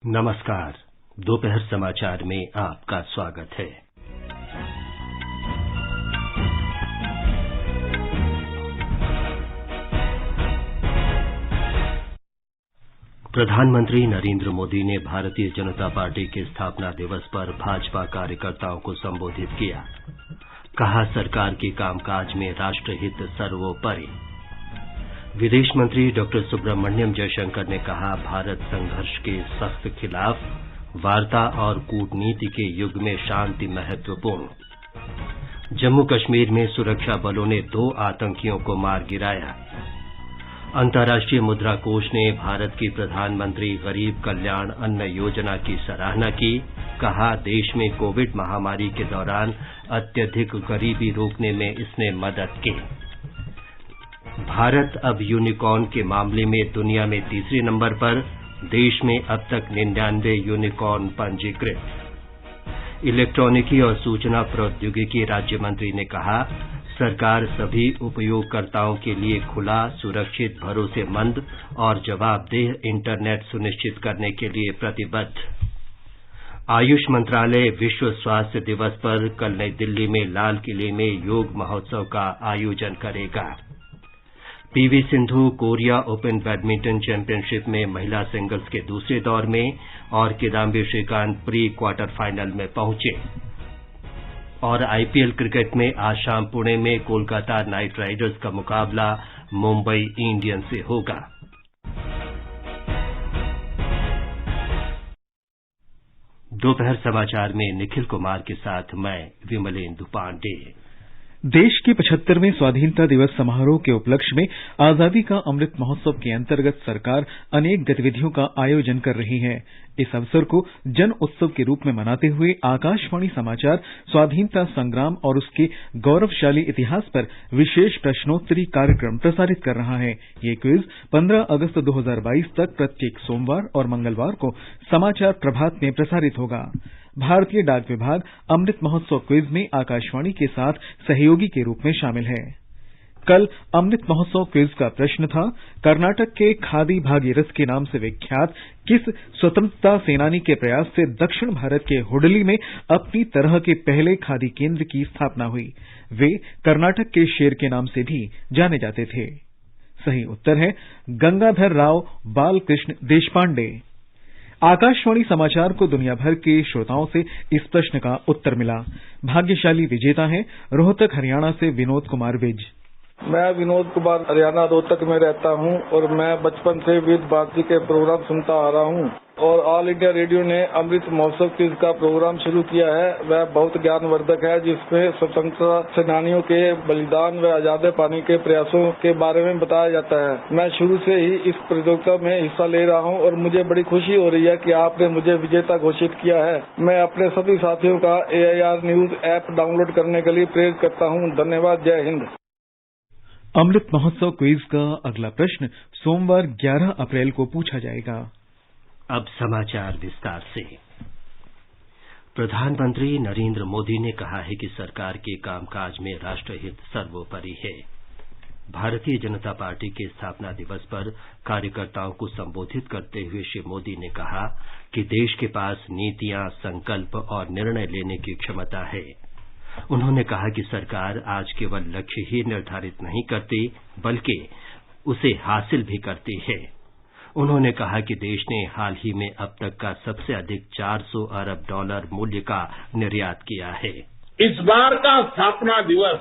नमस्कार। दोपहर समाचार में आपका स्वागत है। प्रधानमंत्री नरेंद्र मोदी ने भारतीय जनता पार्टी के स्थापना दिवस पर भाजपा कार्यकर्ताओं को संबोधित किया। कहा, सरकार के कामकाज में राष्ट्रहित सर्वोपरि। विदेश मंत्री डॉक्टर सुब्रमण्यम जयशंकर ने कहा, भारत संघर्ष के सख्त खिलाफ, वार्ता और कूटनीति के युग में शांति महत्वपूर्ण। जम्मू कश्मीर में सुरक्षा बलों ने 2 आतंकियों को मार गिराया। अंतर्राष्ट्रीय मुद्रा कोष ने भारत की प्रधानमंत्री गरीब कल्याण अन्न योजना की सराहना की। कहा, देश में कोविड महामारी के दौरान अत्यधिक गरीबी रोकने में इसने मदद की। भारत अब यूनिकॉर्न के मामले में दुनिया में तीसरे नंबर पर। देश में अब तक 99 यूनिकॉर्न पंजीकृत। इलेक्ट्रॉनिकी और सूचना प्रौद्योगिकी राज्य मंत्री ने कहा, सरकार सभी उपयोगकर्ताओं के लिए खुला, सुरक्षित, भरोसेमंद और जवाबदेह इंटरनेट सुनिश्चित करने के लिए प्रतिबद्ध। आयुष मंत्रालय विश्व स्वास्थ्य दिवस पर कल नई दिल्ली में लाल किले में योग महोत्सव का आयोजन करेगा। PV Sindhu Korea Open badminton championship में महिला सिंगल्स के दूसरे दौर में और Kidambi Srikanth pre quarter final में पहुंचे। और आईपीएल क्रिकेट में आज शाम पुणे में कोलकाता नाइट राइडर्स का मुकाबला मुंबई इंडियंस से होगा। दोपहर समाचार में निखिल कुमार के साथ मैं विमलेंदु पांडे। देश के 75वें स्वाधीनता दिवस समारोह के उपलक्ष्य में आजादी का अमृत महोत्सव के अंतर्गत सरकार अनेक गतिविधियों का आयोजन कर रही है। इस अवसर को जन उत्सव के रूप में मनाते हुए आकाशवाणी समाचार स्वाधीनता संग्राम और उसके गौरवशाली इतिहास पर विशेष प्रश्नोत्तरी कार्यक्रम प्रसारित कर रहा है। ये क्विज 15 अगस्त 2022 तक प्रत्येक सोमवार और मंगलवार को समाचार प्रभात में प्रसारित होगा। भारतीय डाक विभाग अमृत महोत्सव क्विज में आकाशवाणी के साथ सहयोगी के रूप में शामिल है। कल अमृत महोत्सव क्विज का प्रश्न था, कर्नाटक के खादी भागीरथ के नाम से विख्यात किस स्वतंत्रता सेनानी के प्रयास से दक्षिण भारत के हुडली में अपनी तरह के पहले खादी केंद्र की स्थापना हुई। वे कर्नाटक के शेर के नाम से भी जाने जाते थे। सही उत्तर है गंगाधर राव बालकृष्ण देशपांडे। आकाशवाणी समाचार को दुनिया भर के श्रोताओं से इस प्रश्न का उत्तर मिला। भाग्यशाली विजेता हैं रोहतक हरियाणा से विनोद कुमार विज। मैं विनोद कुमार हरियाणा रोहतक में रहता हूं और मैं बचपन से विविध भारती के प्रोग्राम सुनता आ रहा हूं और ऑल इंडिया रेडियो ने अमृत महोत्सव क्विज का प्रोग्राम शुरू किया है। वह बहुत ज्ञानवर्धक है, जिसमें स्वतंत्रता सेनानियों के बलिदान व आजादी पाने के प्रयासों के बारे में बताया जाता है। मैं शुरू से ही इस प्रतियोगिता में हिस्सा ले रहा हूं और मुझे बड़ी खुशी हो रही है कि आपने मुझे विजेता घोषित किया है। मैं अपने सभी साथियों का AIR न्यूज ऐप डाउनलोड करने के लिए प्रेरित करता हूं। धन्यवाद। जय हिंद। अमृत महोत्सव क्विज का अगला प्रश्न सोमवार 11 अप्रैल को पूछा जाएगा। अब समाचार विस्तार से। प्रधानमंत्री नरेंद्र मोदी ने कहा है कि सरकार के कामकाज में राष्ट्रहित सर्वोपरि है। भारतीय जनता पार्टी के स्थापना दिवस पर कार्यकर्ताओं को संबोधित करते हुए श्री मोदी ने कहा कि देश के पास नीतियां, संकल्प और निर्णय लेने की क्षमता है। उन्होंने कहा कि सरकार आज केवल लक्ष्य ही निर्धारित नहीं करती, बल्कि उसे हासिल भी करती है। उन्होंने कहा कि देश ने हाल ही में अब तक का सबसे अधिक $400 अरब मूल्य का निर्यात किया है। इस बार का स्थापना दिवस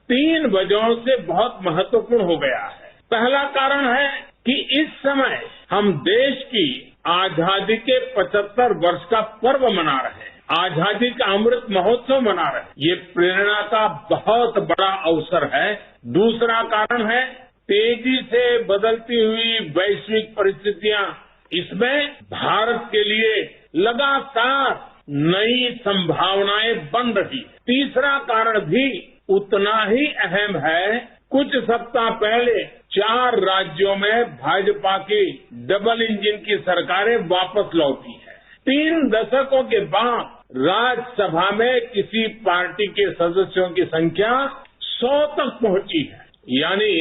3 वजहों से बहुत महत्वपूर्ण हो गया है। पहला कारण है कि इस समय हम देश की आजादी के 75 वर्ष का पर्व मना रहे हैं। आजादी का अमृत महोत्सव मना रहे हैं। ये प्रेरणा का बहुत बड़ा अवसर है। दूसरा कारण है तेजी से बदलती हुई वैश्विक परिस्थितियां। इसमें भारत के लिए लगातार नई संभावनाएं बन रही है। तीसरा कारण भी उतना ही अहम है। कुछ सप्ताह पहले 4 राज्यों में भाजपा की डबल इंजन की सरकारें वापस लौटी है। 3 दशकों के बाद राज्यसभा में किसी पार्टी के सदस्यों की संख्या 100 तक पहुंची है। यानी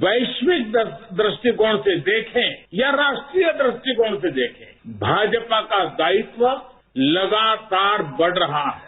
वैश्विक दृष्टिकोण से देखें या राष्ट्रीय दृष्टिकोण से देखें, भाजपा का दायित्व लगातार बढ़ रहा है।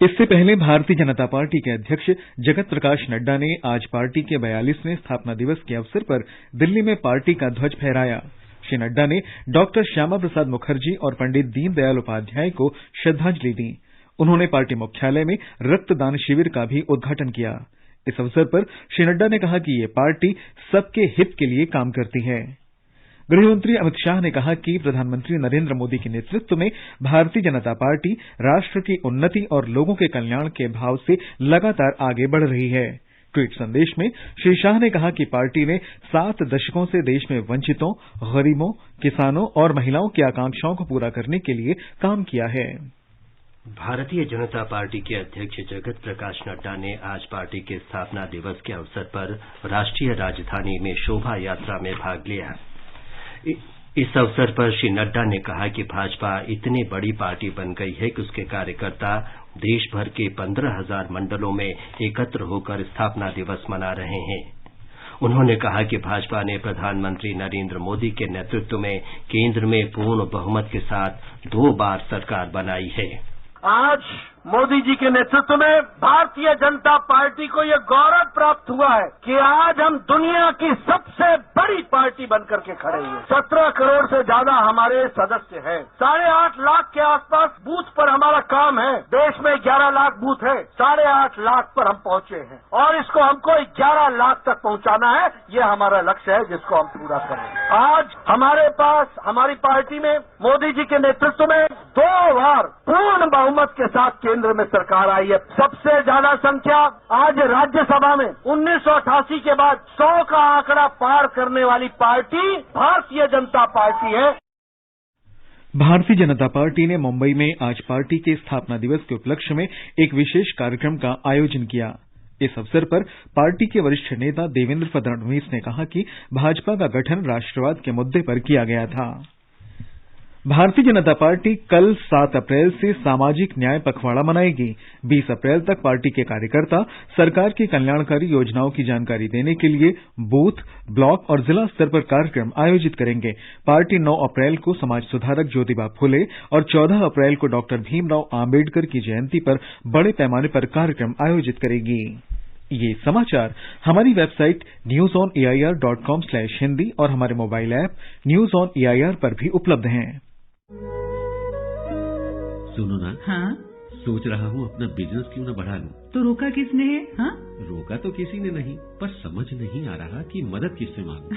इससे पहले भारतीय जनता पार्टी के अध्यक्ष जगत प्रकाश नड्डा ने आज पार्टी के 42वें स्थापना दिवस के अवसर पर दिल्ली में पार्टी का ध्वज फहराया। श्री नड्डा ने डॉक्टर श्यामा प्रसाद मुखर्जी और पंडित दीनदयाल उपाध्याय को श्रद्धांजलि दी। उन्होंने पार्टी मुख्यालय में रक्तदान शिविर का भी उद्घाटन किया। इस अवसर पर श्री नड्डा ने कहा कि ये पार्टी सबके हित के लिए काम करती है। गृहमंत्री अमित शाह ने कहा कि प्रधानमंत्री नरेंद्र मोदी के नेतृत्व में भारतीय जनता पार्टी राष्ट्र की उन्नति और लोगों के कल्याण के भाव से लगातार आगे बढ़ रही है। ट्वीट संदेश में श्री शाह ने कहा कि पार्टी ने 7 दशकों से देश में वंचितों, गरीबों, किसानों और महिलाओं की आकांक्षाओं को पूरा करने के लिए काम किया है। भारतीय जनता पार्टी के अध्यक्ष जगत प्रकाश नड्डा ने आज पार्टी के स्थापना दिवस के अवसर पर राष्ट्रीय राजधानी में शोभा यात्रा में भाग लिया। इस अवसर पर श्री नड्डा ने कहा कि भाजपा इतनी बड़ी पार्टी बन गई है कि उसके कार्यकर्ता देश भर के 15,000 मंडलों में एकत्र होकर स्थापना दिवस मना रहे हैं। उन्होंने कहा कि भाजपा ने प्रधानमंत्री नरेंद्र मोदी के नेतृत्व में केंद्र में पूर्ण बहुमत के साथ 2 बार सरकार बनाई है। आज मोदी जी के नेतृत्व में भारतीय जनता पार्टी को ये गौरव प्राप्त हुआ है कि आज हम दुनिया की सबसे बड़ी पार्टी बनकर के खड़े हैं। 17 करोड़ से ज्यादा हमारे सदस्य हैं। 8.5 लाख के आसपास बूथ पर हमारा काम है। देश में 11 लाख बूथ है। 8.5 लाख पर हम पहुंचे हैं और इसको हमको 11 लाख तक पहुंचाना है। ये हमारा लक्ष्य है जिसको हम पूरा करें। आज हमारे पास हमारी पार्टी में मोदी जी के नेतृत्व में 2 बार पूर्ण बहुमत के साथ केंद्र में सरकार आई है। सबसे ज्यादा संख्या आज राज्यसभा में 1988 के बाद 100 का आंकड़ा पार करने वाली पार्टी भारतीय जनता पार्टी है। भारतीय जनता पार्टी ने मुंबई में आज पार्टी के स्थापना दिवस के उपलक्ष्य में एक विशेष कार्यक्रम का आयोजन किया। इस अवसर पर पार्टी के वरिष्ठ नेता देवेंद्र फडणवीस ने कहा कि भाजपा का गठन राष्ट्रवाद के मुद्दे पर किया गया था। भारतीय जनता पार्टी कल 7 अप्रैल से सामाजिक न्याय पखवाड़ा मनाएगी। 20 अप्रैल तक पार्टी के कार्यकर्ता सरकार की कल्याणकारी योजनाओं की जानकारी देने के लिए बूथ, ब्लॉक और जिला स्तर पर कार्यक्रम आयोजित करेंगे। पार्टी 9 अप्रैल को समाज सुधारक ज्योतिबा फुले और 14 अप्रैल को डॉक्टर भीमराव आंबेडकर की जयंती पर बड़े पैमाने पर कार्यक्रम आयोजित करेगी। ये समाचार हमारी वेबसाइट newsonair.com/hindi और हमारे mobile app news on AIR पर भी उपलब्ध हैं। सुनो ना। हाँ? सोच रहा हूँ अपना बिजनेस क्यों न बढ़ा लूं। तो रोका किसने है? हाँ? रोका तो किसी ने नहीं, पर समझ नहीं आ रहा कि मदद किससे मांगूं।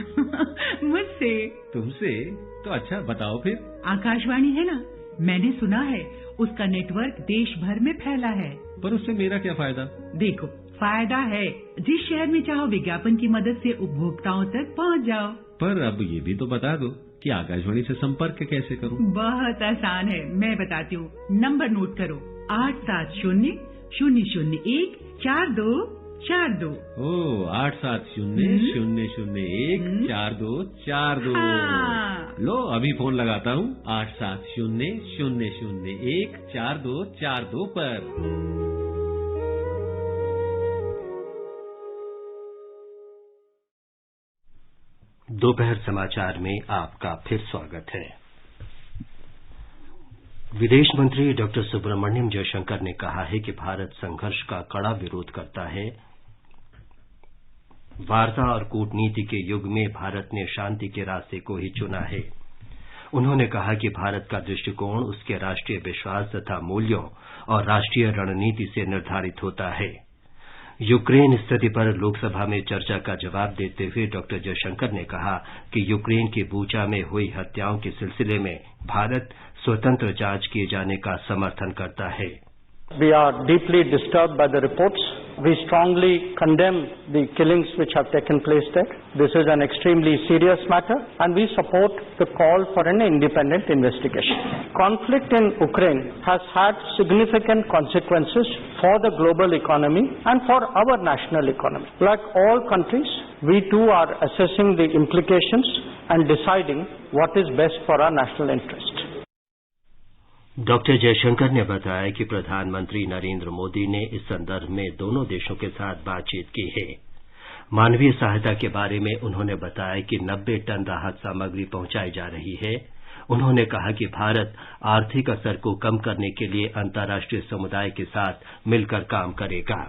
मुझसे। तुमसे? तो अच्छा बताओ फिर। आकाशवाणी है ना, मैंने सुना है उसका नेटवर्क देश भर में फैला है। पर उससे मेरा क्या फायदा? देखो, फायदा है, जिस शहर में चाहो विज्ञापन की मदद से उपभोक्ताओं तक पहुंच जाओ। पर अब ये भी तो बता दो कि आकाशवाणी से संपर्क कैसे करूं? बहुत आसान है, मैं बताती हूँ। नंबर नोट करो, 870-001-4242। ओ 870-001-4242। हाँ। लो अभी फोन लगाता हूँ 870-001-4242 पर। दोपहर समाचार में आपका फिर स्वागत है। विदेश मंत्री डॉक्टर सुब्रमण्यम जयशंकर ने कहा है कि भारत संघर्ष का कड़ा विरोध करता है। वार्ता और कूटनीति के युग में भारत ने शांति के रास्ते को ही चुना है। उन्होंने कहा कि भारत का दृष्टिकोण उसके राष्ट्रीय विश्वास तथा मूल्यों और राष्ट्रीय रणनीति से निर्धारित होता है। यूक्रेन स्थिति पर लोकसभा में चर्चा का जवाब देते हुए डॉक्टर जयशंकर ने कहा कि यूक्रेन के बूचा में हुई हत्याओं के सिलसिले में भारत स्वतंत्र जांच किए जाने का समर्थन करता है। We are deeply disturbed by the reports. We strongly condemn the killings which have taken place there. This is an extremely serious matter and we support the call for an independent investigation. Conflict in Ukraine has had significant consequences for the global economy and for our national economy. Like all countries, we too are assessing the implications and deciding what is best for our national interest. Doctor Jaishankar ने बताया कि प्रधानमंत्री नरेंद्र मोदी ने इस संदर्भ में दोनों देशों के साथ बातचीत की है। मानवीय सहायता के बारे में उन्होंने बताया कि 90 टन राहत सामग्री पहुंचाई जा रही है। उन्होंने कहा कि भारत आर्थिक असर को कम करने के लिए अंतर्राष्ट्रीय समुदाय के साथ मिलकर काम करेगा।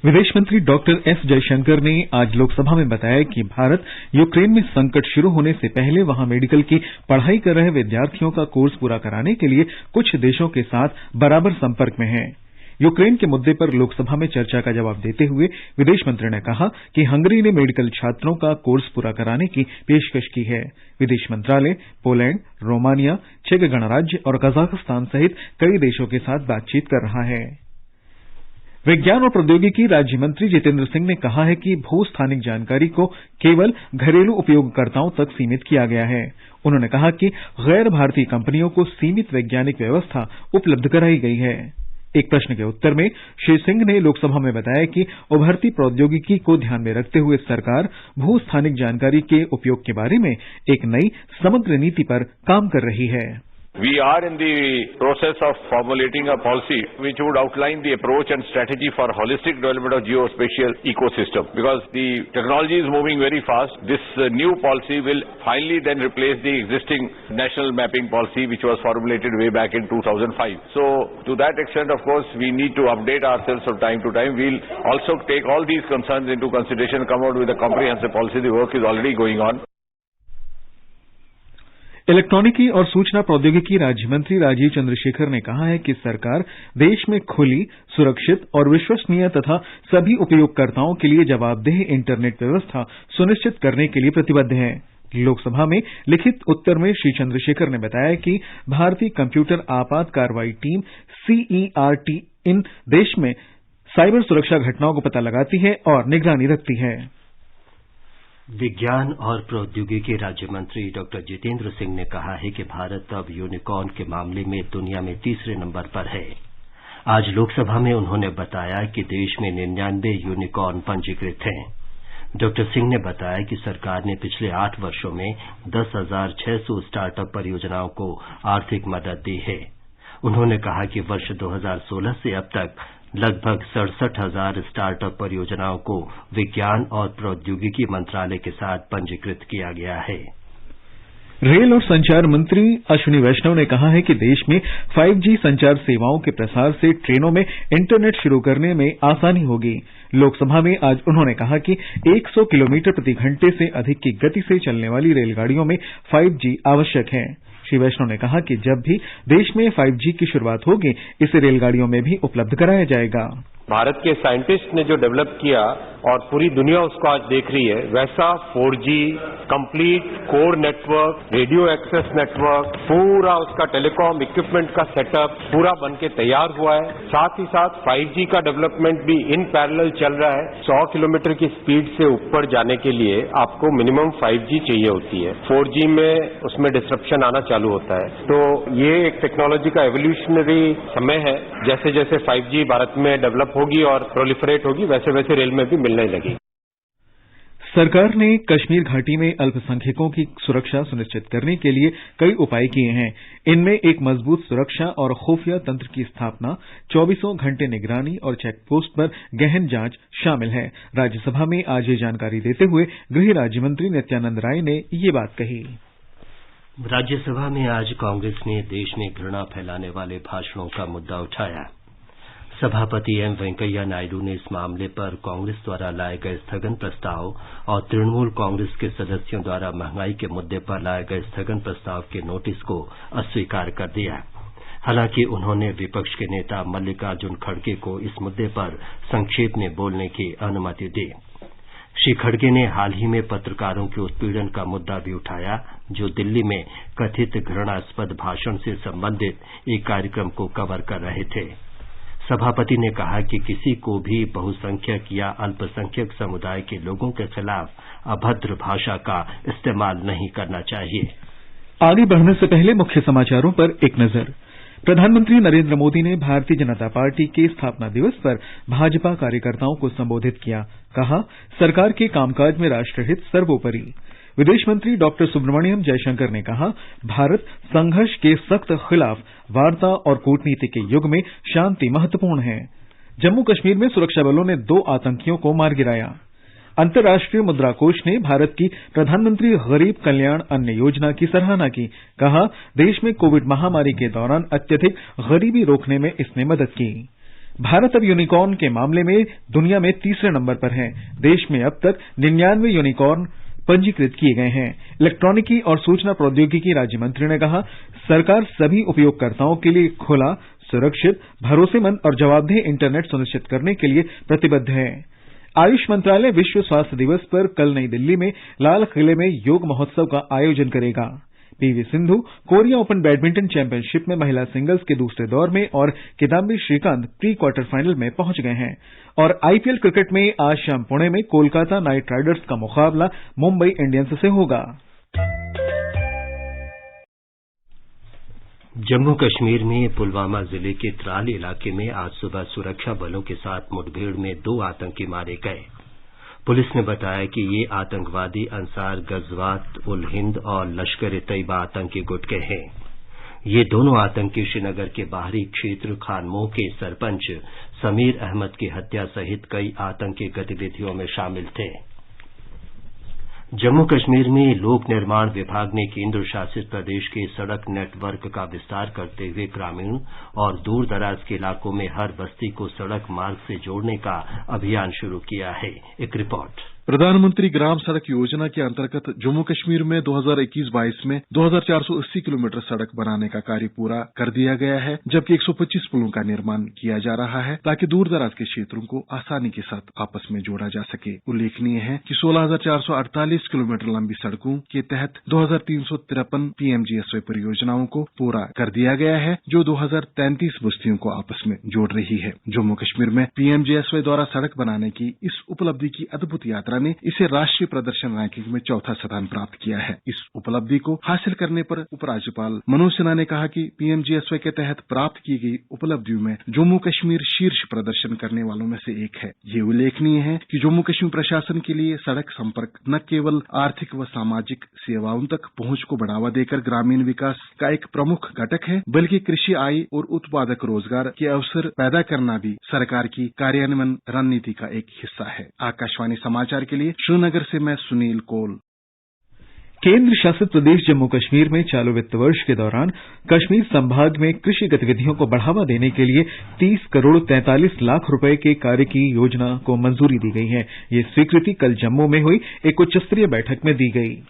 विदेश मंत्री डॉक्टर एस जयशंकर ने आज लोकसभा में बताया कि भारत यूक्रेन में संकट शुरू होने से पहले वहां मेडिकल की पढ़ाई कर रहे विद्यार्थियों का कोर्स पूरा कराने के लिए कुछ देशों के साथ बराबर संपर्क में है। यूक्रेन के मुद्दे पर लोकसभा में चर्चा का जवाब देते हुए विदेश मंत्री ने कहा कि हंगरी ने मेडिकल छात्रों का कोर्स पूरा कराने की पेशकश की है। विदेश मंत्रालय पोलैंड, रोमानिया, चेक गणराज्य और कजाकिस्तान सहित कई देशों के साथ बातचीत कर रहा है। विज्ञान और प्रौद्योगिकी राज्य मंत्री जितेंद्र सिंह ने कहा है कि भू स्थानिक जानकारी को केवल घरेलू उपयोगकर्ताओं तक सीमित किया गया है। उन्होंने कहा कि गैर भारतीय कंपनियों को सीमित वैज्ञानिक व्यवस्था उपलब्ध कराई गई है। एक प्रश्न के उत्तर में श्री सिंह ने लोकसभा में बताया कि उभरती प्रौद्योगिकी को ध्यान में रखते हुए सरकार भू स्थानिक जानकारी के उपयोग के बारे में एक नई समग्र नीति पर काम कर रही है। We are in the process of formulating a policy which would outline the approach and strategy for holistic development of geospatial ecosystem. Because the technology is moving very fast, this new policy will finally then replace the existing national mapping policy which was formulated way back in 2005. So to that extent, of course, we need to update ourselves from time to time. We'll also take all these concerns into consideration and come out with a comprehensive policy. The work is already going on. इलेक्ट्रॉनिकी और सूचना प्रौद्योगिकी राज्य मंत्री राजीव चंद्रशेखर ने कहा है कि सरकार देश में खुली, सुरक्षित और विश्वसनीय तथा सभी उपयोगकर्ताओं के लिए जवाबदेह इंटरनेट व्यवस्था सुनिश्चित करने के लिए प्रतिबद्ध है। लोकसभा में लिखित उत्तर में श्री चंद्रशेखर ने बताया कि भारतीय कंप्यूटर आपात कार्रवाई टीम CERT इन देश में साइबर सुरक्षा घटनाओं को पता लगाती है और निगरानी रखती है। विज्ञान और प्रौद्योगिकी राज्य मंत्री डॉक्टर जितेंद्र सिंह ने कहा है कि भारत अब यूनिकॉर्न के मामले में दुनिया में तीसरे नंबर पर है। आज लोकसभा में उन्होंने बताया कि देश में 99 यूनिकॉर्न पंजीकृत हैं। डॉक्टर सिंह ने बताया कि सरकार ने पिछले 8 वर्षों में 10,600 स्टार्टअप परियोजनाओं को आर्थिक मदद दी है। उन्होंने कहा कि वर्ष 2016 से अब तक लगभग 67,000 स्टार्टअप परियोजनाओं को विज्ञान और प्रौद्योगिकी मंत्रालय के साथ पंजीकृत किया गया है। रेल और संचार मंत्री अश्विनी वैष्णव ने कहा है कि देश में 5G संचार सेवाओं के प्रसार से ट्रेनों में इंटरनेट शुरू करने में आसानी होगी। लोकसभा में आज उन्होंने कहा कि 100 किलोमीटर प्रति घंटे से अधिक की गति से चलने वाली रेलगाड़ियों में 5G आवश्यक है। श्री वैष्णव ने कहा कि जब भी देश में 5G की शुरुआत होगी, इसे रेलगाड़ियों में भी उपलब्ध कराया जाएगा। भारत के साइंटिस्ट ने जो डेवलप किया और पूरी दुनिया उसको आज देख रही है, वैसा 4G complete core network, radio access network, पूरा उसका टेलीकॉम इक्विपमेंट का सेटअप पूरा बन के तैयार हुआ है। साथ ही साथ 5G का डेवलपमेंट भी इन पैरेलल चल रहा है। 100 किलोमीटर की स्पीड से ऊपर जाने के लिए आपको मिनिमम 5G चाहिए होती है। 4G में उसमें डिस्ट्रप्शन आना चालू होता है। तो ये एक टेक्नोलॉजी का एवोल्यूशनरी समय है। जैसे जैसे 5G भारत में डेवलप होगी और प्रोलिफरेट होगी, वैसे वैसे रेल में भी मिलने लगी। सरकार ने कश्मीर घाटी में अल्पसंख्यकों की सुरक्षा सुनिश्चित करने के लिए कई उपाय किए हैं। इनमें एक मजबूत सुरक्षा और खुफिया तंत्र की स्थापना, 24 घंटे निगरानी और चेकपोस्ट पर गहन जांच शामिल है। राज्यसभा में आज ये जानकारी देते हुए गृह राज्य मंत्री नित्यानंद राय ने ये बात कही। राज्यसभा में आज कांग्रेस ने देश में घृणा फैलाने वाले भाषणों का मुद्दा उठाया। सभापति एम वेंकैया नायडू ने इस मामले पर कांग्रेस द्वारा लाए गए स्थगन प्रस्ताव और तृणमूल कांग्रेस के सदस्यों द्वारा महंगाई के मुद्दे पर लाए गए स्थगन प्रस्ताव के नोटिस को अस्वीकार कर दिया। हालांकि उन्होंने विपक्ष के नेता मल्लिकार्जुन खड़गे को इस मुद्दे पर संक्षेप में बोलने की अनुमति दी। श्री खड़गे ने हाल ही में पत्रकारों के उत्पीड़न का मुद्दा भी उठाया, जो दिल्ली में कथित घृणास्पद भाषण से संबंधित एक कार्यक्रम को कवर कर रहे थे। सभापति ने कहा कि किसी को भी बहुसंख्यक या अल्पसंख्यक समुदाय के लोगों के खिलाफ अभद्र भाषा का इस्तेमाल नहीं करना चाहिए। आगे बढ़ने से पहले मुख्य समाचारों पर एक नजर। प्रधानमंत्री नरेंद्र मोदी ने भारतीय जनता पार्टी के स्थापना दिवस पर भाजपा कार्यकर्ताओं को संबोधित किया। कहा, सरकार के कामकाज में राष्ट्रहित सर्वोपरि। विदेश मंत्री डॉक्टर सुब्रमण्यम जयशंकर ने कहा, भारत संघर्ष के सख्त खिलाफ वार्ता और कूटनीति के युग में शांति महत्वपूर्ण है। जम्मू कश्मीर में सुरक्षा बलों ने 2 आतंकियों को मार गिराया। अंतर्राष्ट्रीय मुद्रा कोष ने भारत की प्रधानमंत्री गरीब कल्याण अन्न योजना की सराहना की। कहा, देश में कोविड महामारी के दौरान अत्यधिक गरीबी रोकने में इसने मदद की। भारत अब यूनिकॉर्न के मामले में दुनिया में तीसरे नंबर पर है। देश में अब तक 99 यूनिकॉर्न पंजीकृत किए गए हैं। इलेक्ट्रॉनिकी और सूचना प्रौद्योगिकी राज्य मंत्री ने कहा, सरकार सभी उपयोगकर्ताओं के लिए खुला, सुरक्षित, भरोसेमंद और जवाबदेह इंटरनेट सुनिश्चित करने के लिए प्रतिबद्ध है। आयुष मंत्रालय विश्व स्वास्थ्य दिवस पर कल नई दिल्ली में लाल किले में योग महोत्सव का आयोजन करेगा। PV Sindhu Korea Open badminton championship में महिला सिंगल्स के दूसरे दौर में और Kidambi Srikanth pre quarter final में पहुंच गए हैं। और आईपीएल क्रिकेट में आज शाम पुणे में कोलकाता नाइट राइडर्स का मुकाबला मुंबई इंडियंस से होगा। जम्मू कश्मीर में पुलवामा जिले के त्राल इलाके में आज सुबह सुरक्षा बलों के साथ मुठभेड़ में 2 आतंकी मारे गए। पुलिस ने बताया कि ये आतंकवादी अंसार गजवात उल हिंद और लश्कर-ए-तैयबा आतंकी गुट के हैं। ये दोनों आतंकी श्रीनगर के बाहरी क्षेत्र खानमोह के सरपंच समीर अहमद की हत्या सहित कई आतंकी गतिविधियों में शामिल थे। जम्मू कश्मीर में लोक निर्माण विभाग ने केंद्र शासित प्रदेश के सड़क नेटवर्क का विस्तार करते हुए ग्रामीण और दूर दराज के इलाकों में हर बस्ती को सड़क मार्ग से जोड़ने का अभियान शुरू किया है। एक रिपोर्ट। प्रधानमंत्री ग्राम सड़क योजना के अंतर्गत जम्मू कश्मीर में 2021-22 में 2480 किलोमीटर सड़क बनाने का कार्य पूरा कर दिया गया है, जबकि 125 पुलों का निर्माण किया जा रहा है ताकि दूर दराज के क्षेत्रों को आसानी के साथ आपस में जोड़ा जा सके। उल्लेखनीय है कि 16,448 किलोमीटर लंबी सड़कों के तहत 2353 पीएमजीएसवाई परियोजनाओं को पूरा कर दिया गया है, जो 2033 बस्तियों को आपस में जोड़ रही है। जम्मू कश्मीर में पीएमजीएसवाई द्वारा सड़क बनाने की इस उपलब्धि की अद्भुत यात्रा ने इसे राष्ट्रीय प्रदर्शन रैंकिंग में 4था स्थान प्राप्त किया है। इस उपलब्धि को हासिल करने पर उपराज्यपाल मनोज सिन्हा ने कहा कि पीएमजीएसवाई के तहत प्राप्त की गई उपलब्धियों में जम्मू कश्मीर शीर्ष प्रदर्शन करने वालों में से एक है। ये उल्लेखनीय है कि जम्मू कश्मीर प्रशासन के लिए सड़क संपर्क न केवल आर्थिक व सामाजिक सेवाओं तक पहुंच को बढ़ावा देकर ग्रामीण विकास का एक प्रमुख घटक है, बल्कि कृषि आय और उत्पादक रोजगार के अवसर पैदा करना भी सरकार की कार्यान्वयन रणनीति का एक हिस्सा है। आकाशवाणी समाचार के लिए श्रीनगर से मैं सुनील कौल। केंद्र शासित प्रदेश जम्मू कश्मीर में चालू वित्त वर्ष के दौरान कश्मीर संभाग में कृषि गतिविधियों को बढ़ावा देने के लिए 30 करोड़ 43 लाख रुपए के कार्य की योजना को मंजूरी दी गई है। ये स्वीकृति कल जम्मू में हुई एक उच्च स्तरीय बैठक में दी गई।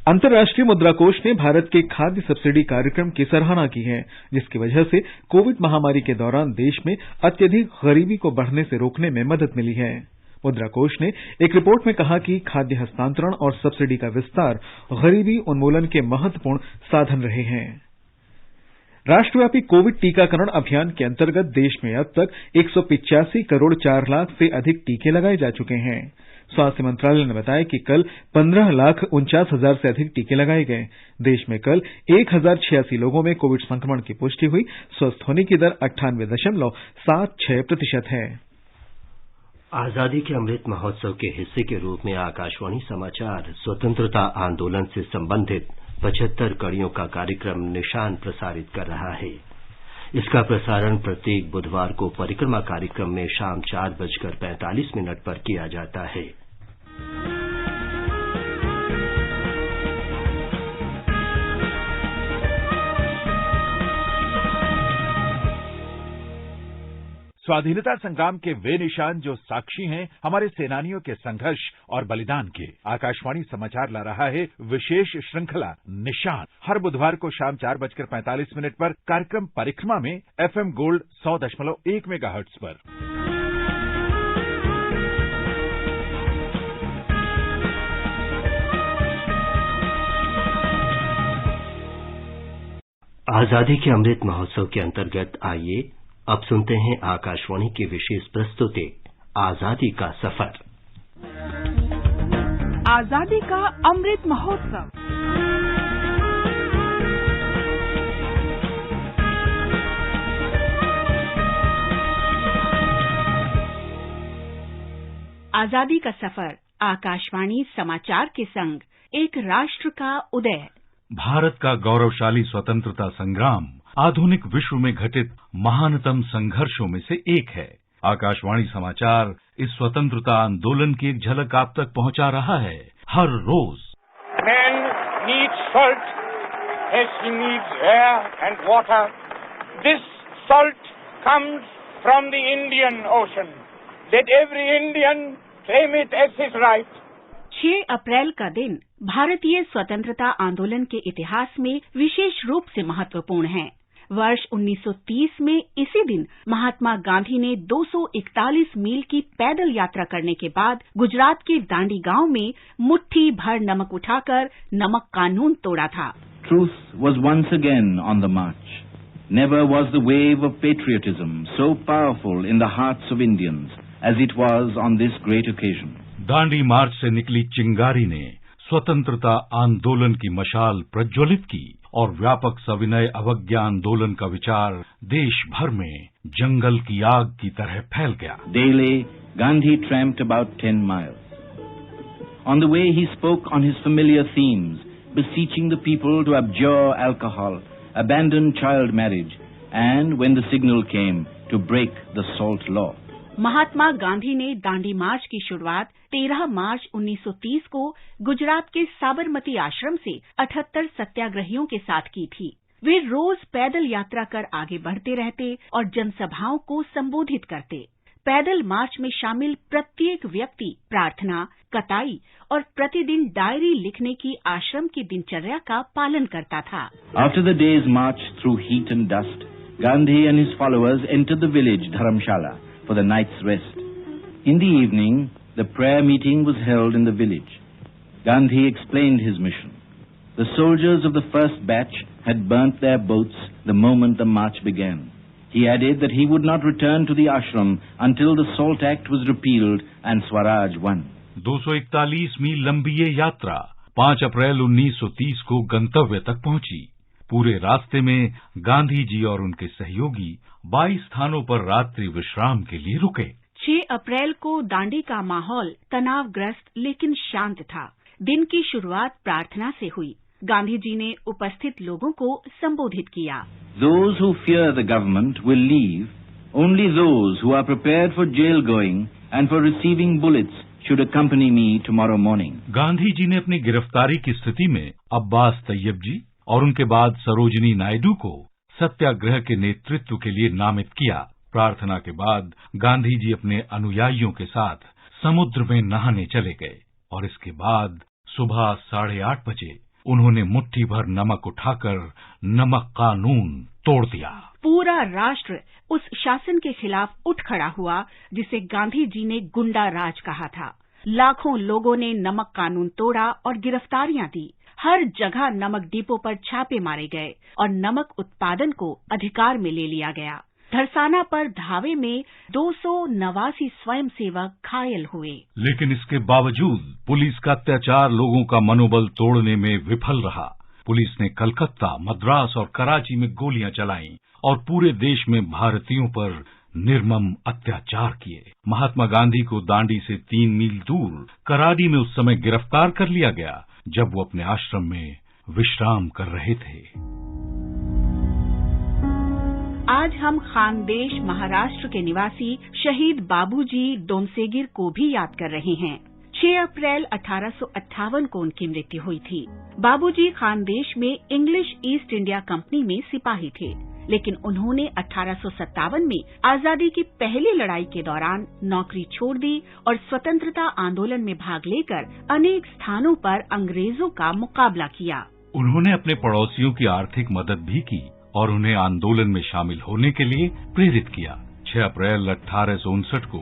अंतर्राष्ट्रीय मुद्रा कोष ने भारत के खाद्य सब्सिडी कार्यक्रम की सराहना की है, जिसकी वजह से कोविड महामारी के दौरान देश में अत्यधिक गरीबी को बढ़ने से रोकने में मदद मिली है। मुद्रा कोष ने एक रिपोर्ट में कहा कि खाद्य हस्तांतरण और सब्सिडी का विस्तार गरीबी उन्मूलन के महत्वपूर्ण साधन रहे हैं। राष्ट्रव्यापी कोविड टीकाकरण अभियान के अंतर्गत देश में अब तक 185 करोड़ 4 लाख से अधिक टीके लगाए जा चुके हैं। स्वास्थ्य मंत्रालय ने बताया कि कल 15,49,000 से अधिक टीके लगाए गए। देश में कल 1,086 लोगों में कोविड संक्रमण की पुष्टि हुई। स्वस्थ होने की दर 98.76% है। आजादी के अमृत महोत्सव के हिस्से के रूप में आकाशवाणी समाचार स्वतंत्रता आंदोलन से संबंधित 75 कड़ियों का कार्यक्रम निशान प्रसारित कर रहा है। इसका प्रसारण प्रत्येक बुधवार को परिक्रमा कार्यक्रम में शाम 4:45 पर किया जाता है। स्वाधीनता संग्राम के वे निशान जो साक्षी हैं हमारे सेनानियों के संघर्ष और बलिदान के। आकाशवाणी समाचार ला रहा है विशेष श्रृंखला निशान। हर बुधवार को शाम 4:45 पर कार्यक्रम परिक्रमा में FM गोल्ड 100.1 मेगाहर्ट्ज पर। आजादी के अमृत महोत्सव के अंतर्गत आइए अब सुनते हैं आकाशवाणी की विशेष प्रस्तुति आजादी का सफर। आजादी का अमृत महोत्सव। आजादी का सफर आकाशवाणी समाचार के संग एक राष्ट्र का उदय। भारत का गौरवशाली स्वतंत्रता संग्राम आधुनिक विश्व में घटित महानतम संघर्षों में से एक है। आकाशवाणी समाचार इस स्वतंत्रता आंदोलन की एक झलक आप तक पहुंचा रहा है हर रोज। Man needs salt as he needs air and water. This salt comes from the Indian Ocean. Let every Indian claim it as his right. 6 अप्रैल का दिन भारतीय स्वतंत्रता आंदोलन के इतिहास में विशेष रूप से महत्वपूर्ण है। वर्ष 1930 में इसी दिन महात्मा गांधी ने 241 मील की पैदल यात्रा करने के बाद गुजरात के दांडी गांव में मुट्ठी भर नमक उठाकर नमक कानून तोड़ा था। Truth was once again on the march. Never was the wave of patriotism so powerful in the hearts of Indians as it was on this great occasion. Dandi मार्च से निकली चिंगारी ने स्वतंत्रता आंदोलन की मशाल प्रज्वलित की और व्यापक सविनय अवज्ञा आंदोलन का विचार देश भर में जंगल की आग की तरह फैल गया। Daily, Gandhi tramped about 10 miles. On the way, he spoke on his familiar themes, beseeching the people to abjure alcohol, abandon child marriage, and when the signal came, to break the salt law. Mahatma Gandhi ने दांडी मार्च की शुरुआत 13 मार्च 1930 को गुजरात के साबरमती आश्रम से 78 सत्याग्रहियों के साथ की थी। वे रोज पैदल यात्रा कर आगे बढ़ते रहते और जनसभाओं को संबोधित करते। पैदल मार्च में शामिल प्रत्येक व्यक्ति प्रार्थना, कताई और प्रतिदिन डायरी लिखने की आश्रम की दिनचर्या का पालन करता था। After the day's march through heat and dust, Gandhi and his followers entered the village Dharamshala for the night's rest. In the evening, the prayer meeting was held in the village. Gandhi explained his mission. The soldiers of the first batch had burnt their boats the moment the march began. He added that he would not return to the ashram until the Salt Act was repealed and Swaraj won. 241 मील लंबी ये यात्रा 5 अप्रैल 1930 को गंतव्य तक पहुंची। पूरे रास्ते में गांधी जी और उनके सहयोगी 22 स्थानों पर रात्रि विश्राम के लिए रुके। 6 अप्रैल को दांडी का माहौल तनावग्रस्त लेकिन शांत था। दिन की शुरुआत प्रार्थना से हुई। गांधी जी ने उपस्थित लोगों को संबोधित किया। Those who fear the government will leave. Only those who are prepared for jail going and for receiving bullets should accompany me tomorrow morning. Gandhi ji ने अपनी गिरफ्तारी की स्थिति में अब्बास तैयब जी और उनके बाद सरोजिनी नायडू को सत्याग्रह के नेतृत्व के लिए नामित किया। प्रार्थना के बाद गांधी जी अपने अनुयायियों के साथ समुद्र में नहाने चले गए और इसके बाद सुबह 8:30 बजे उन्होंने मुट्ठी भर नमक उठाकर नमक कानून तोड़ दिया। पूरा राष्ट्र उस शासन के खिलाफ उठ खड़ा हुआ जिसे गांधी जी ने गुंडा राज कहा था। लाखों लोगों ने नमक कानून तोड़ा और गिरफ्तारियां दी। हर जगह नमक डिपो पर छापे मारे गए और नमक उत्पादन को अधिकार में ले लिया गया। धरसाना पर धावे में 289 स्वयंसेवक घायल हुए। लेकिन इसके बावजूद पुलिस का अत्याचार लोगों का मनोबल तोड़ने में विफल रहा। पुलिस ने कलकत्ता, मद्रास और कराची में गोलियां चलाईं और पूरे देश में भारतीयों पर निर्मम अत्याचार किए। महात्मा गांधी को दांडी से 3 मील दूर करारी में उस समय गिरफ्तार कर लिया गया जब वो अपने आश्रम में विश्राम कर रहे थे। आज हम खानदेश महाराष्ट्र के निवासी शहीद बाबूजी डोनसेगिर को भी याद कर रहे हैं। 6 अप्रैल 1858 को उनकी मृत्यु हुई थी। बाबूजी खानदेश में इंग्लिश ईस्ट इंडिया कंपनी में सिपाही थे, लेकिन उन्होंने 1857 में आजादी की पहली लड़ाई के दौरान नौकरी छोड़ दी और स्वतंत्रता आंदोलन में भाग लेकर अनेक स्थानों पर अंग्रेजों का मुकाबला किया। उन्होंने अपने पड़ोसियों की आर्थिक मदद भी की और उन्हें आंदोलन में शामिल होने के लिए प्रेरित किया। 6 अप्रैल 1859 को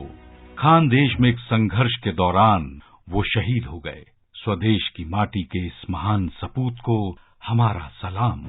खानदेश में एक संघर्ष के दौरान वो शहीद हो गए। स्वदेश की माटी के इस महान सपूत को हमारा सलाम।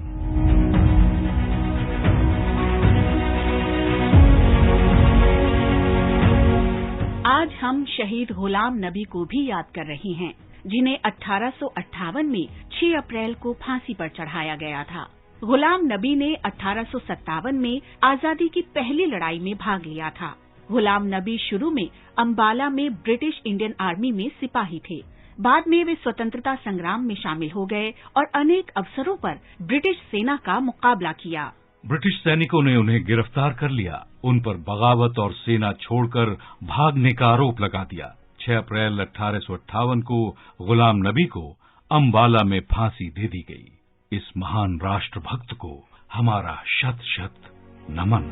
आज हम शहीद गुलाम नबी को भी याद कर रहे हैं, जिन्हें 1858 में 6 अप्रैल को फांसी पर चढ़ाया गया था। गुलाम नबी ने 1857 में आजादी की पहली लड़ाई में भाग लिया था। गुलाम नबी शुरू में अंबाला में ब्रिटिश इंडियन आर्मी में सिपाही थे। बाद में वे स्वतंत्रता संग्राम में शामिल हो गए और अनेक अवसरों पर ब्रिटिश सेना का मुकाबला किया। ब्रिटिश सैनिकों ने उन्हें गिरफ्तार कर लिया। उन पर बगावत और सेना छोड़कर भागने का आरोप लगा दिया। 6 अप्रैल 1858 को गुलाम नबी को अंबाला में फांसी दे दी गई। इस महान राष्ट्रभक्त को हमारा शत शत नमन।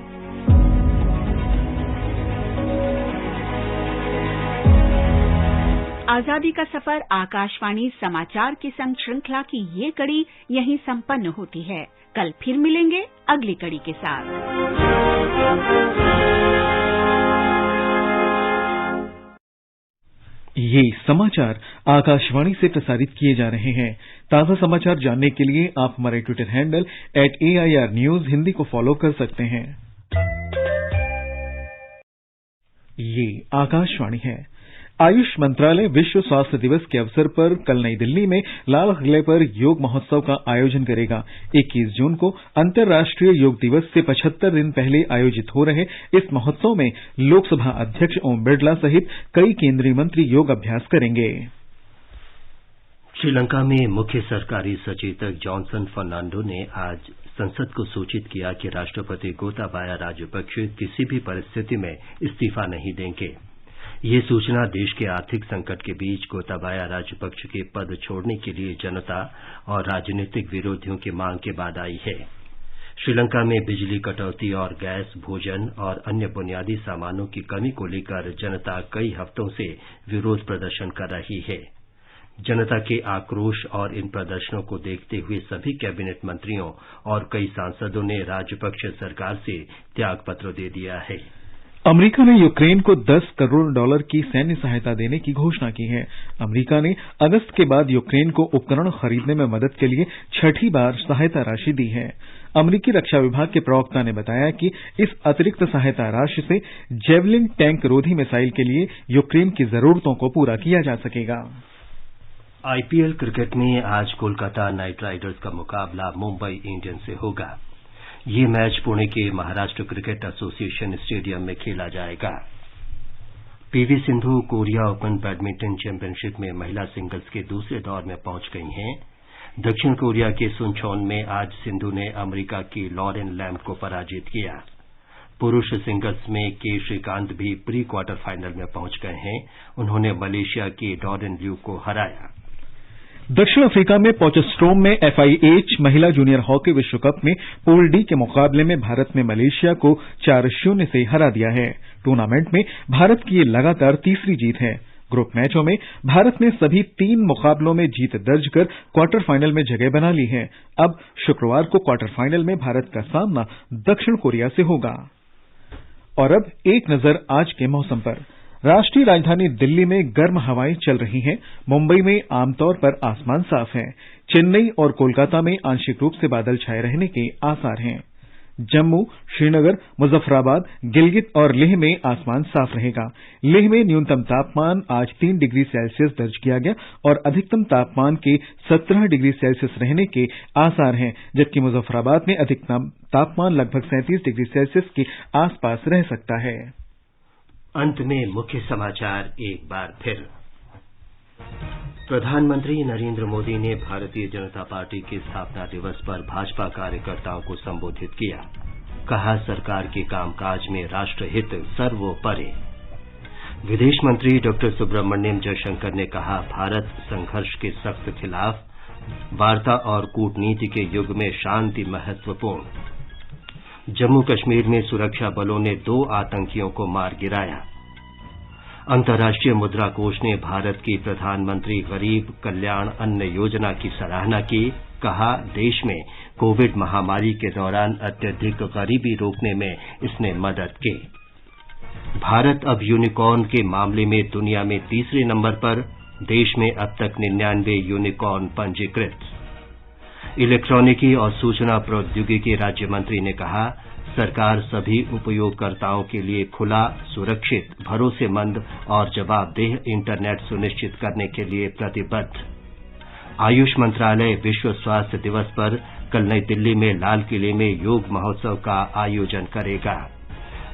आजादी का सफर आकाशवाणी समाचार के संग श्रृंखला की ये कड़ी यहीं संपन्न होती है। कल फिर मिलेंगे अगली कड़ी के साथ। ये समाचार आकाशवाणी से प्रसारित किए जा रहे हैं। ताज़ा समाचार जानने के लिए आप हमारे Twitter handle @AIR News Hindi को फॉलो कर सकते हैं। ये आकाशवाणी है। आयुष मंत्रालय विश्व स्वास्थ्य दिवस के अवसर पर कल नई दिल्ली में लाल किले पर योग महोत्सव का आयोजन करेगा। 21 जून को अंतर्राष्ट्रीय योग दिवस से 75 दिन पहले आयोजित हो रहे इस महोत्सव में लोकसभा अध्यक्ष ओम बिरला सहित कई केंद्रीय मंत्री योग अभ्यास करेंगे। श्रीलंका में मुख्य सरकारी सचेतक जॉनसन फर्नांडो ने आज संसद को सूचित किया कि राष्ट्रपति गोताबाया राजपक्ष किसी भी परिस्थिति में इस्तीफा नहीं देंगे। ये सूचना देश के आर्थिक संकट के बीच गोताबाया राजपक्ष के पद छोड़ने के लिए जनता और राजनीतिक विरोधियों की मांग के बाद आई है। श्रीलंका में बिजली कटौती और गैस, भोजन और अन्य बुनियादी सामानों की कमी को लेकर जनता कई हफ्तों से विरोध प्रदर्शन कर रही है। जनता के आक्रोश और इन प्रदर्शनों को देखते हुए सभी कैबिनेट मंत्रियों और कई सांसदों ने राजपक्ष सरकार से त्यागपत्र दे दिया है। अमेरिका ने यूक्रेन को $10 करोड़ की सैन्य सहायता देने की घोषणा की है। अमेरिका ने अगस्त के बाद यूक्रेन को उपकरण खरीदने में मदद के लिए 6ठी बार सहायता राशि दी है। अमेरिकी रक्षा विभाग के प्रवक्ता ने बताया कि इस अतिरिक्त सहायता राशि से जेवलिन टैंक रोधी मिसाइल के लिए यूक्रेन की जरूरतों को पूरा किया जा सकेगा। आईपीएल क्रिकेट में आज कोलकाता नाइट राइडर्स का मुकाबला मुंबई इंडियंस से होगा। ये मैच पुणे के महाराष्ट्र क्रिकेट एसोसिएशन स्टेडियम में खेला जाएगा। PV Sindhu Korea Open badminton championship में महिला सिंगल्स के दूसरे दौर में पहुंच गई हैं। दक्षिण कोरिया के सुनचोन में आज सिंधु ने अमेरिका की लॉरेन लैम्ब को पराजित किया। पुरुष सिंगल्स में के श्रीकांत भी प्री क्वार्टर फाइनल में पहुंच गए हैं। उन्होंने मलेशिया के डॉरेन ल्यू को हराया। दक्षिण अफ्रीका में पोचेस्ट्रूम में FIH महिला जूनियर हॉकी विश्व कप में पूल डी के मुकाबले में भारत ने मलेशिया को 4-0 से हरा दिया है। टूर्नामेंट में भारत की ये लगातार तीसरी जीत है। ग्रुप मैचों में भारत ने सभी 3 मुकाबलों में जीत दर्ज कर क्वार्टर फाइनल में जगह बना ली है। अब शुक्रवार को क्वार्टर फाइनल में भारत का सामना दक्षिण कोरिया से होगा। और अब एक नजर आज के मौसम पर। राष्ट्रीय राजधानी दिल्ली में गर्म हवाएं चल रही हैं। मुंबई में आमतौर पर आसमान साफ है। चेन्नई और कोलकाता में आंशिक रूप से बादल छाए रहने के आसार हैं। जम्मू, श्रीनगर, मुजफ्फराबाद, गिलगित और लेह में आसमान साफ रहेगा। लेह में न्यूनतम तापमान आज 3 डिग्री सेल्सियस दर्ज किया गया और अधिकतम तापमान के 17 डिग्री सेल्सियस रहने के आसार हैं, जबकि मुजफ्फराबाद में अधिकतम तापमान लगभग 37 डिग्री सेल्सियस के आसपास रह सकता है। अंत में मुख्य समाचार एक बार फिर। प्रधानमंत्री नरेंद्र मोदी ने भारतीय जनता पार्टी के स्थापना दिवस पर भाजपा कार्यकर्ताओं को संबोधित किया। कहा, सरकार के कामकाज में राष्ट्रहित सर्वोपरि। विदेश मंत्री डॉ सुब्रमण्यम जयशंकर ने कहा, भारत संघर्ष के सख्त खिलाफ, वार्ता और कूटनीति के युग में शांति महत्वपूर्ण। जम्मू कश्मीर में सुरक्षा बलों ने 2 आतंकियों को मार गिराया। अंतर्राष्ट्रीय मुद्रा कोष ने भारत की प्रधानमंत्री गरीब कल्याण अन्न योजना की सराहना की। कहा, देश में कोविड महामारी के दौरान अत्यधिक गरीबी रोकने में इसने मदद की। भारत अब यूनिकॉर्न के मामले में दुनिया में तीसरे नंबर पर। देश में अब तक 99 यूनिकॉर्न पंजीकृत। इलेक्ट्रॉनिकी और सूचना प्रौद्योगिकी राज्य मंत्री ने कहा, सरकार सभी उपयोगकर्ताओं के लिए खुला, सुरक्षित, भरोसेमंद और जवाबदेह इंटरनेट सुनिश्चित करने के लिए प्रतिबद्ध। आयुष मंत्रालय विश्व स्वास्थ्य दिवस पर कल नई दिल्ली में लाल किले में योग महोत्सव का आयोजन करेगा।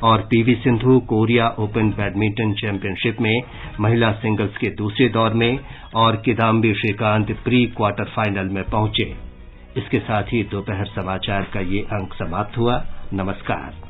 और PV Sindhu Korea Open badminton championship में महिला सिंगल्स के दूसरे दौर में और Kidambi Srikanth pre quarter final में पहुंचे। इसके साथ ही दोपहर समाचार का ये अंक समाप्त हुआ। नमस्कार।